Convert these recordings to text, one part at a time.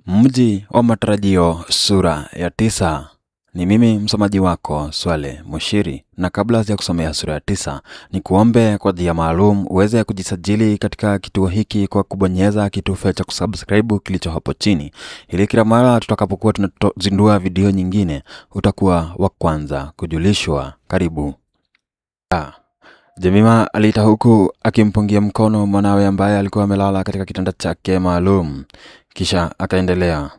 Mji wa matarajio sura ya 9. Ni mimi msomaji wako Swale Mushiri, na kabla ya kusomea sura ya 9 ni kuombe kwa njia maalum uweze kujisajili katika kituo hiki kwa kubonyeza kitufe cha kusubscribe kilicho hapo chini, ili kila mara tutakapokuwa tunazindua video nyingine utakuwa wa kwanza kujulishwa. Karibu. Jemima aliita huku akimpungia mkono mwanawe ambaye alikuwa amelala katika kitanda chake maalum. Kisha akaendelea,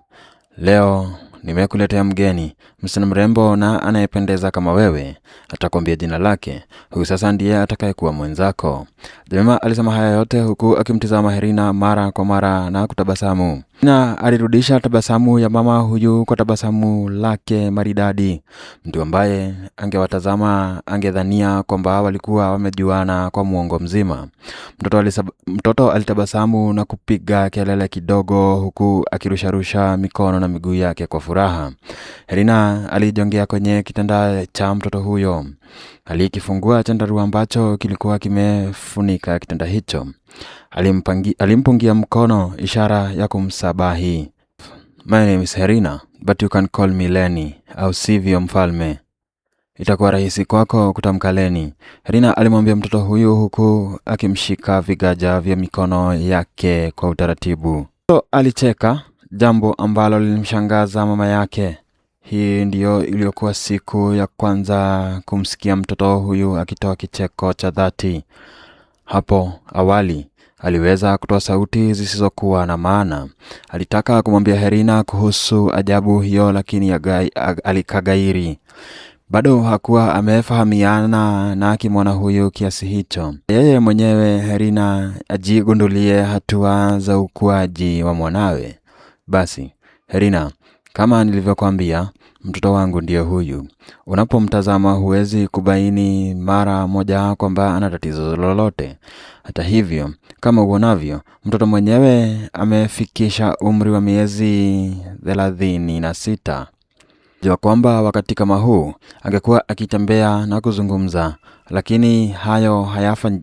leo nimekuletea mgeni, msichana mrembo na anayependeza kama wewe. Atakwambia jina lake. Huyu sasa ndiye atakayekuwa mwenzako. Jemima alisema haya yote huku akimtizama Herina mara kwa mara na kutabasamu. Na alirudisha tabasamu ya mama huyu kwa tabasamu lake maridadi. Mtu ambaye angewatazama angedhania kwamba walikuwa wamejuana kwa muongo mzima. Mtoto alitabasamu na kupiga kelele kidogo huku akirusharusha mikono na miguu yake kwa furaha. Herina alijongea kwenye kitanda cha mtoto huyo. Alikifungua chandarua ambacho kilikuwa kimefunika kitanda hicho. Alimpungia mkono ishara ya kumsabahi. My name is Herina, but you can call me Lenny, au sivyo mfalme. Itakuwa rahisi kwako kutamka Lenny, Herina alimwambia mtoto huyu huku akimshika vigaja vya mikono yake kwa utaratibu. Mtoto alicheka, jambo ambalo lilimshangaza mama yake. Hii ndiyo iliyokuwa siku ya kwanza kumsikia mtoto huyu akitoa kicheko cha dhati. Hapo awali aliweza kutoa sauti zisizokuwa na maana. Alitaka kumwambia Herina kuhusu ajabu hiyo, lakini alikagairi. Bado hakuwa amefahamiana na kimwana huyu kiasi hicho. Yeye mwenyewe Herina ajigundulie hatua za ukuaji wa mwanawe. Basi Herina, kama nilivyokuambia, mtoto wangu ndiye huyu. Unapomtazama huwezi kubaini mara moja kwamba ana tatizo lolote. Hata hivyo, kama uonavyo, mtoto mwenyewe amefikisha umri wa miezi 36. Jua kwamba wakati kama huu angekuwa akitembea na kuzungumza, lakini hayo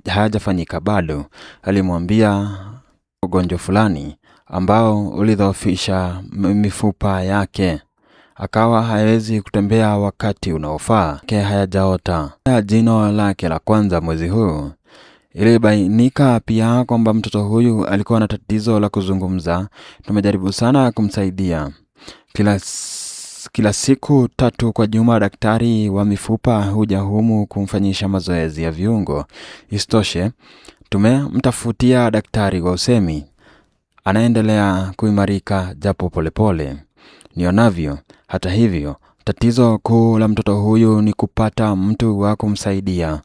hayajafanyika bado. Alimwambia ugonjwa fulani ambao ulidhoofisha mifupa yake, akawa hawezi kutembea wakati unaofaa. Hayajaota jino lake la kwanza mwezi huu. Ilibainika pia kwamba mtoto huyu alikuwa na tatizo la kuzungumza. Tumejaribu sana kumsaidia. Kila siku 3 kwa juma daktari wa mifupa huja humu kumfanyisha mazoezi ya viungo. Isitoshe, tumemtafutia daktari wa usemi. Anaendelea kuimarika japo polepole. Nionavyo, hata hivyo, tatizo kuu la mtoto huyu ni kupata mtu wa kumsaidia.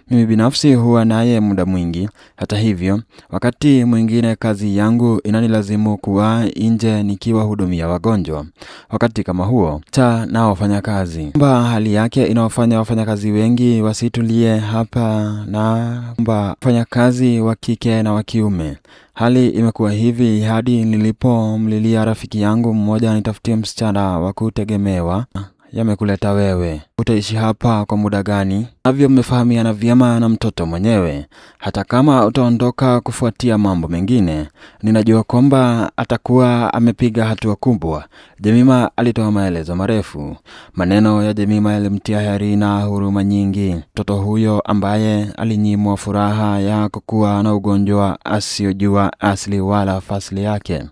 Mimi binafsi huwa naye muda mwingi. Hata hivyo, wakati mwingine kazi yangu inanilazimu kuwa nje nikiwa hudumia wagonjwa. Wakati kama huo, na wafanyakazi. Hali yake inawafanya wafanyakazi wengi wasitulie hapa, na wafanyakazi wa kike na wa kiume. Hali imekuwa hivi hadi nilipomlilia rafiki yangu mmoja nitafutie msichana wa kutegemewa. Yamekuleta wewe. Utaishi hapa kwa muda gani? Navyo mmefahamiana vyema na mtoto mwenyewe. Hata kama utaondoka kufuatia mambo mengine, ninajua kwamba atakuwa amepiga hatua kubwa. Jemima alitoa maelezo marefu. Maneno ya Jemima yalimtia Herina huruma nyingi. Mtoto huyo ambaye alinyimwa furaha ya kukuwa na ugonjwa asiyojua asili wala fasili yake.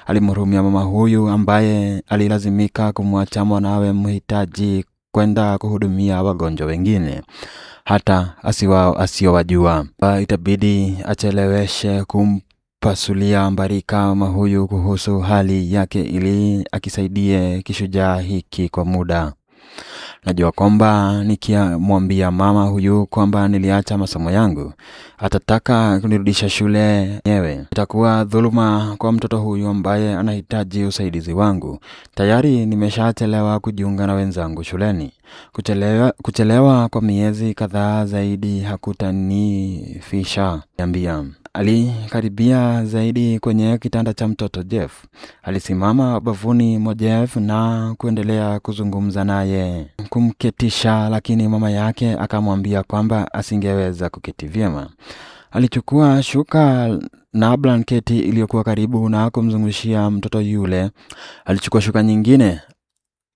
Alimhurumia mama huyu ambaye alilazimika kumwacha mwanawe mhitaji kwenda kuhudumia wagonjwa wengine, hata asiyowajua. Itabidi acheleweshe kumpasulia mbarika mama huyu kuhusu hali yake ili akisaidie kishujaa hiki kwa muda. Najua kwamba nikimwambia mama huyu kwamba niliacha masomo yangu, atataka kunirudisha shule yenyewe. Itakuwa dhuluma kwa mtoto huyu ambaye anahitaji usaidizi wangu. Tayari nimeshachelewa kujiunga na wenzangu shuleni. Kuchelewa kwa miezi kadhaa zaidi hakutanifisha. Niambia. Alikaribia zaidi kwenye kitanda cha mtoto Jeff. Alisimama bavuni mwa Jeff na kuendelea kuzungumza naye, kumketisha, lakini mama yake akamwambia kwamba asingeweza kuketi vyema. alichukua shuka na blanketi iliyokuwa karibu na kumzungushia mtoto yule. Alichukua shuka nyingine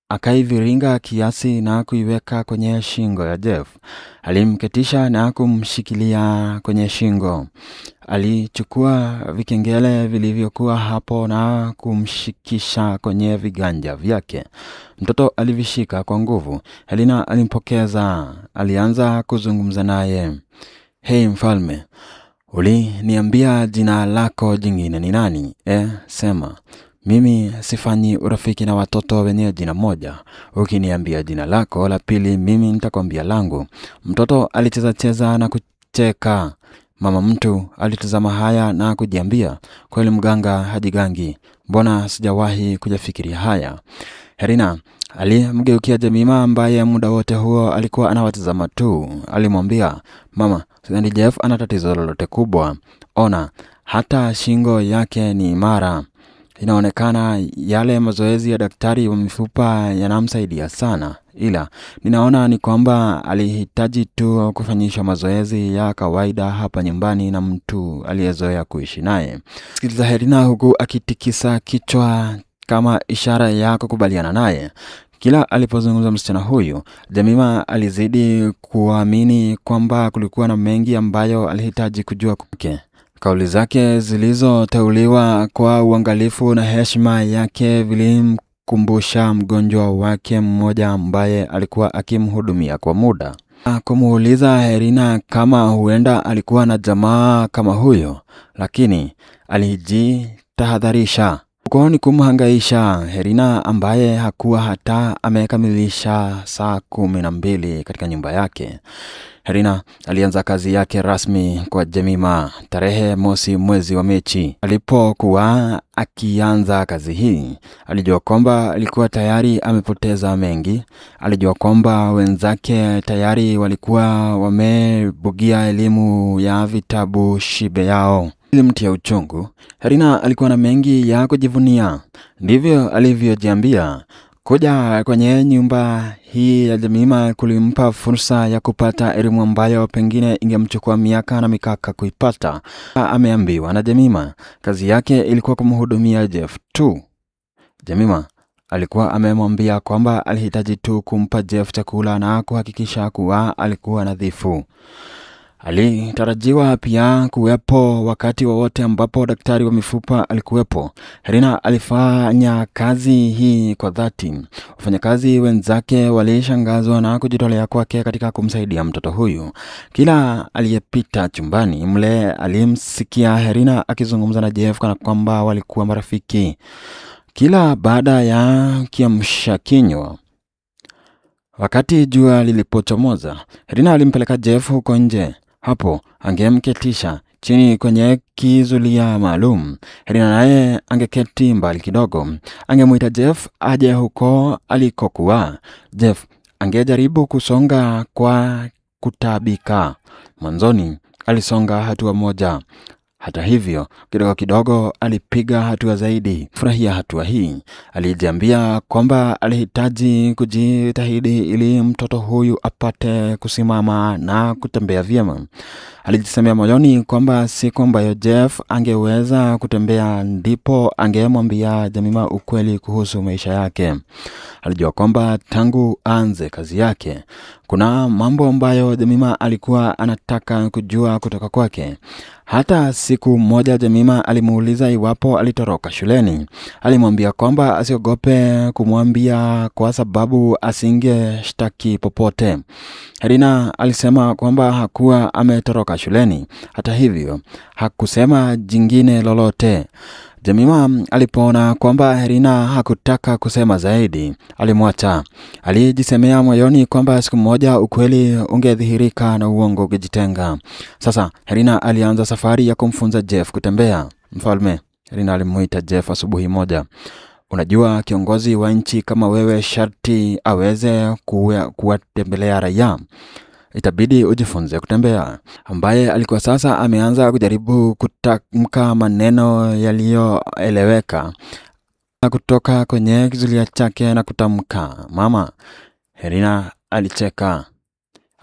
akaiviringa kiasi na kuiweka kwenye shingo ya Jeff. Alimketisha na kumshikilia kwenye shingo. Alichukua vikengele vilivyokuwa hapo na kumshikisha kwenye viganja vyake. Mtoto alivishika kwa nguvu. Helena alimpokeza. Alianza kuzungumza naye. Hey mfalme, uliniambia jina lako jingine ni nani? Sema. Mimi sifanyi urafiki na watoto wenye jina moja. Ukiniambia jina lako la pili, mimi nitakwambia langu. Mtoto alicheza na kucheka. Mama mtu alitazama haya na kujiambia, kweli mganga hajigangi. Mbona sijawahi kujafikiria haya? Helena alimgeukia Jemima ambaye muda wote huo alikuwa anawatazama tu. Alimwambia, mama, sidhani Jeff ana tatizo lolote kubwa. Ona, hata shingo yake ni imara. Inaonekana yale mazoezi ya daktari wa mifupa yanamsaidia sana. Ila ninaona ni kwamba alihitaji tu kufanyisha mazoezi ya kawaida hapa nyumbani na mtu aliyezoea kuishi naye. Sikiliza Helena huku akitikisa kichwa kama ishara ya kukubaliana naye. Kila alipozungumza msichana huyu, Jemima alizidi kuamini kwamba kulikuwa na mengi ambayo alihitaji kujua kwake. Kauli zake zilizoteuliwa kwa uangalifu na heshima yake vilimkumbusha mgonjwa wake mmoja ambaye alikuwa akimhudumia kwa muda. Kumuuliza Helena kama huenda alikuwa na jamaa kama huyo, lakini alijitahadharisha. Huko ni kumhangaisha Helena ambaye hakuwa hata amekamilisha saa 12 katika nyumba yake. Helena alianza kazi yake rasmi kwa Jemima tarehe 1 mwezi wa Machi. Alipokuwa akianza kazi hii, alijua kwamba alikuwa tayari amepoteza mengi. Alijua kwamba wenzake tayari walikuwa wamebugia elimu ya vitabu shibe yao. Ilimtia uchungu. Helena alikuwa na mengi ya kujivunia. Ndivyo alivyojiambia. Kuja kwenye nyumba hii ya Jemima kulimpa fursa ya kupata elimu ambayo pengine ingemchukua miaka na mikaka kuipata. Ameambiwa na Jemima kazi yake ilikuwa kumhudumia Jeff tu. Jemima alikuwa amemwambia kwamba alihitaji tu kumpa Jeff chakula na kuhakikisha kuwa alikuwa nadhifu. Alitarajiwa pia kuwepo wakati wowote ambapo daktari wa mifupa alikuwepo. Helena alifanya kazi hii kwa dhati. Wafanyakazi wenzake walishangazwa na kujitolea kwake katika kumsaidia mtoto huyu. Kila aliyepita chumbani mle alimsikia Helena akizungumza na Jeff kana kwamba walikuwa marafiki. Kila baada ya kiamsha kinywa, wakati jua lilipochomoza, Helena alimpeleka Jeff huko nje. Hapo angemketisha chini kwenye kizulia maalum. Helena naye angeketi mbali kidogo. Angemuita Jeff aje huko alikokuwa. Jeff angejaribu kusonga kwa kutabika. Mwanzoni alisonga hatua moja. Hata hivyo, kidogo kidogo alipiga hatua zaidi. Furahia hatua hii. Alijiambia kwamba alihitaji kujitahidi ili mtoto huyu apate kusimama na kutembea vyema. Alijisemea moyoni kwamba siku ambayo Jeff angeweza kutembea ndipo angemwambia Jemima ukweli kuhusu maisha yake. Alijua kwamba tangu aanze kazi yake, kuna mambo ambayo Jemima alikuwa anataka kujua kutoka kwake. Hata siku moja Jemima alimuuliza iwapo alitoroka shuleni. Alimwambia kwamba asiogope kumwambia kwa sababu asingeshtaki popote. Helena alisema kwamba hakuwa ametoroka shuleni. Hata hivyo, hakusema jingine lolote. Jemima alipoona kwamba Helena hakutaka kusema zaidi, alimwacha. Alijisemea moyoni kwamba siku moja ukweli ungedhihirika na uongo ungejitenga. Sasa Helena alianza safari ya kumfunza Jeff kutembea. Mfalme, Helena alimuita Jeff asubuhi moja. Unajua kiongozi wa nchi kama wewe sharti aweze kuwatembelea raia. Itabidi ujifunze kutembea. Ambaye alikuwa sasa ameanza kujaribu kutamka maneno yaliyoeleweka kutoka kwenye kizulia chake na kutamka, mama. Helena alicheka.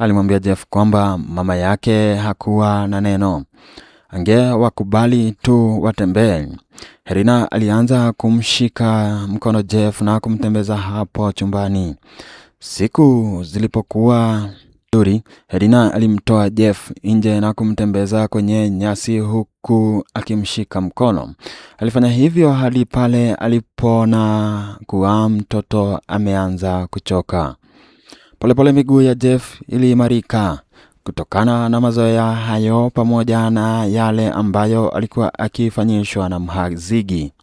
alimwambia Jeff kwamba mama yake hakuwa na neno, angewakubali tu watembee. Helena alianza kumshika mkono Jeff na kumtembeza hapo chumbani. Siku zilipokuwa nzuri, Helena alimtoa Jeff nje na kumtembeza kwenye nyasi huku akimshika mkono. Alifanya hivyo hadi pale alipoona kuwa mtoto ameanza kuchoka. Polepole miguu ya Jeff iliimarika kutokana na mazoea hayo pamoja na yale ambayo alikuwa akifanyishwa na mhazigi.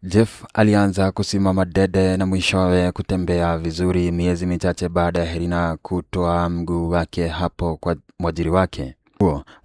Jeff alianza kusimama dede na mwishowe kutembea vizuri miezi michache baada ya Helena kutoa mguu wake hapo kwa mwajiri wake.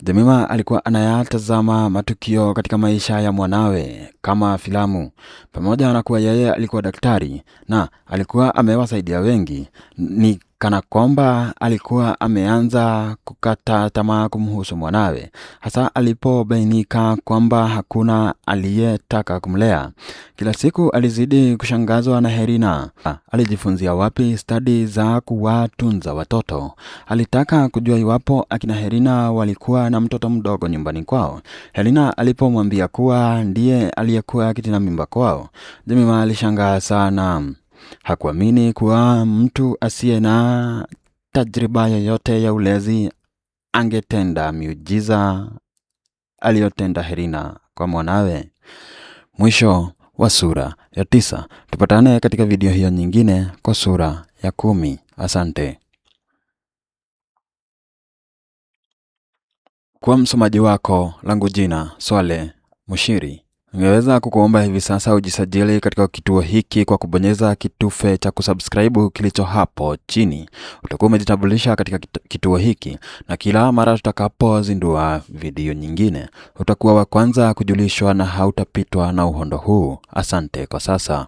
Jemima alikuwa anayatazama matukio katika maisha ya mwanawe kama filamu. Pamoja na kuwa yeye alikuwa daktari na alikuwa amewasaidia wengi, ni kana kwamba alikuwa ameanza kukata tamaa kumhusu mwanawe, hasa alipobainika kwamba hakuna aliyetaka kumlea. Kila siku alizidi kushangazwa na Helena. Alijifunzia wapi stadi za kuwatunza watoto? Alitaka kujua iwapo akina Helena walikuwa na mtoto mdogo nyumbani kwao. Helena alipomwambia kuwa ndiye aliyekuwa akitina mimba kwao, Jemima alishangaa sana. Hakuamini kuwa mtu asiye na tajriba yoyote ya ulezi angetenda miujiza aliyotenda Helena kwa mwanawe. Mwisho wa sura ya 9. Tupatane katika video hiyo nyingine kwa sura ya 10. Asante. Kwa msomaji wako, langu jina Swale Mushiri. Ningeweza kukuomba hivi sasa ujisajili katika kituo hiki kwa kubonyeza kitufe cha kusubscribe kilicho hapo chini. Utakuwa umejitambulisha katika kituo hiki, na kila mara tutakapozindua video nyingine utakuwa wa kwanza kujulishwa na hautapitwa na uhondo huu. Asante kwa sasa.